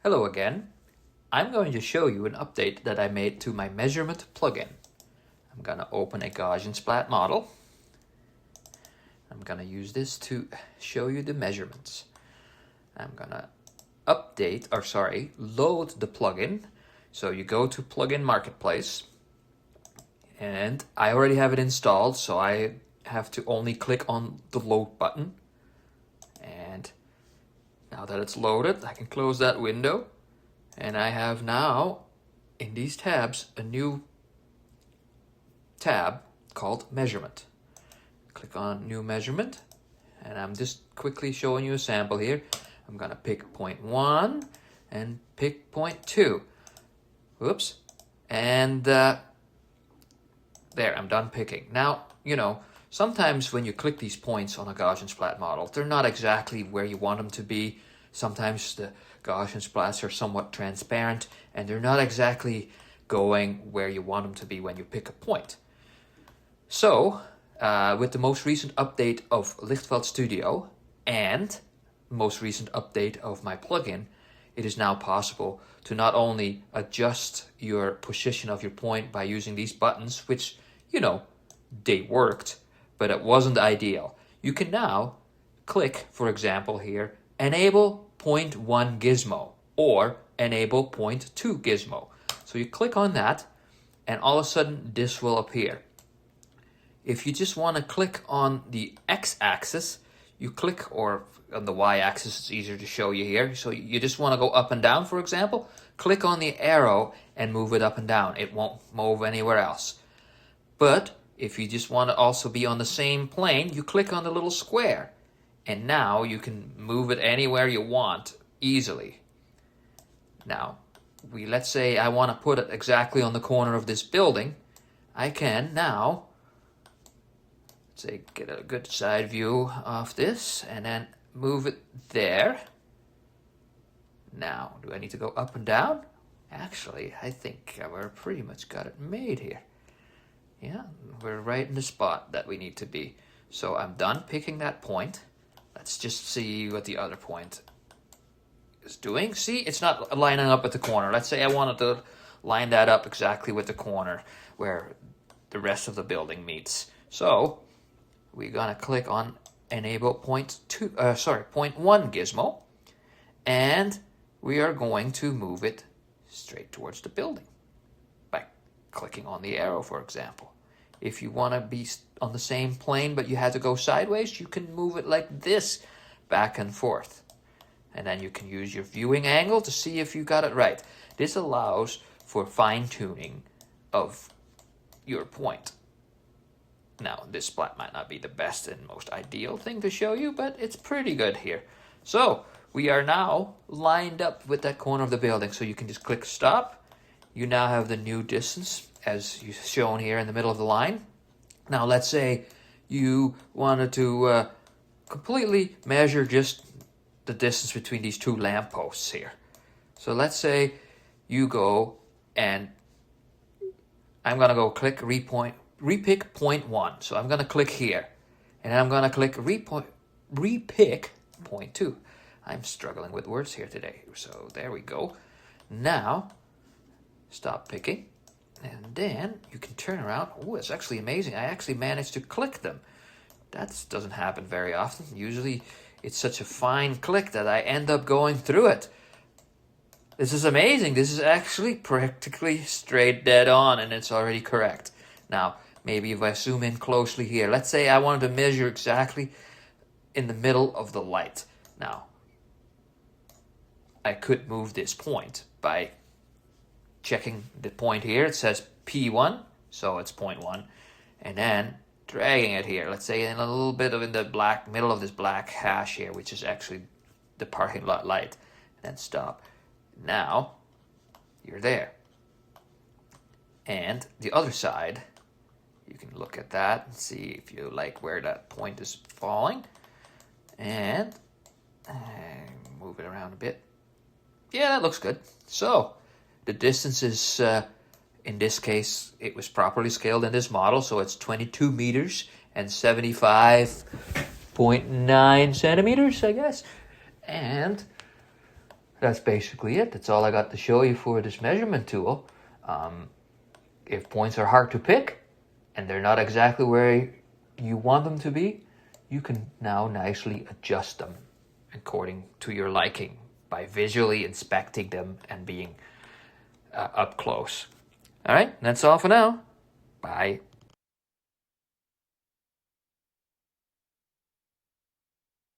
Hello again. I'm going to show you an update that I made to my measurement plugin. I'm going to open a Gaussian splat model. I'm going to use this to show you the measurements. I'm going to load the plugin. So you go to Plugin Marketplace, and I already have it installed, so I have to only click on the load button. And now that it's loaded, I can close that window. And I have now, in these tabs, a new tab called Measurement. Click on New Measurement, and I'm just quickly showing you a sample here. I'm going to pick point 1 and pick point 2. Whoops. And there, I'm done picking. Now, sometimes when you click these points on a Gaussian splat model, they're not exactly where you want them to be. Sometimes the Gaussian splats are somewhat transparent, and they're not exactly going where you want them to be when you pick a point. So, with the most recent update of LichtFeld Studio and most recent update of my plugin, it is now possible to not only adjust your position of your point by using these buttons, which, they worked, but it wasn't ideal. You can now click, for example here, Enable point 1 gizmo or Enable point 2 gizmo. So you click on that, and all of a sudden this will appear. If you just want to click on the x-axis, you click, or on the y-axis, it's easier to show you here. So you just want to go up and down, for example, click on the arrow and move it up and down. It won't move anywhere else. But if you just want to also be on the same plane, you click on the little square. And now you can move it anywhere you want easily. Now, let's say I want to put it exactly on the corner of this building. I can now, get a good side view of this and then move it there. Now, do I need to go up and down? Actually, I think we're pretty much got it made here. Yeah, we're right in the spot that we need to be. So I'm done picking that point. Let's just see what the other point is doing. See, it's not lining up at the corner. Let's say I wanted to line that up exactly with the corner where the rest of the building meets. So we're gonna click on Enable point 1 gizmo, and we are going to move it straight towards the building by clicking on the arrow, for example. If you want to be on the same plane but you had to go sideways, you can move it like this, back and forth. And then you can use your viewing angle to see if you got it right. This allows for fine-tuning of your point. Now, this splat might not be the best and most ideal thing to show you, but it's pretty good here. So, we are now lined up with that corner of the building. So you can just click stop. You now have the new distance as shown here in the middle of the line. Now, let's say you wanted to completely measure just the distance between these two lampposts here. So let's say you go, and I'm going to go click repick point 1. So I'm going to click here, and I'm going to click repick point 2. I'm struggling with words here today. So there we go. Now, stop picking. And then you can turn around. Oh, it's actually amazing. I actually managed to click them. That doesn't happen very often. Usually it's such a fine click that I end up going through it. This is amazing. This is actually practically straight dead on, and it's already correct. Now, maybe if I zoom in closely here, let's say I wanted to measure exactly in the middle of the light. Now, I could move this point by checking the point here. It says P1, so it's point 1, and then dragging it here. Let's say in a little bit of in the middle of this black hash here, which is actually the parking lot light, and then stop. Now you're there. And the other side, you can look at that and see if you like where that point is falling, and move it around a bit. Yeah, that looks good. So the distance is, in this case, it was properly scaled in this model, so it's 22 meters and 75.9 centimeters, I guess. And that's basically it. That's all I got to show you for this measurement tool. If points are hard to pick and they're not exactly where you want them to be, you can now nicely adjust them according to your liking by visually inspecting them and being up close. All right, that's all for now. Bye.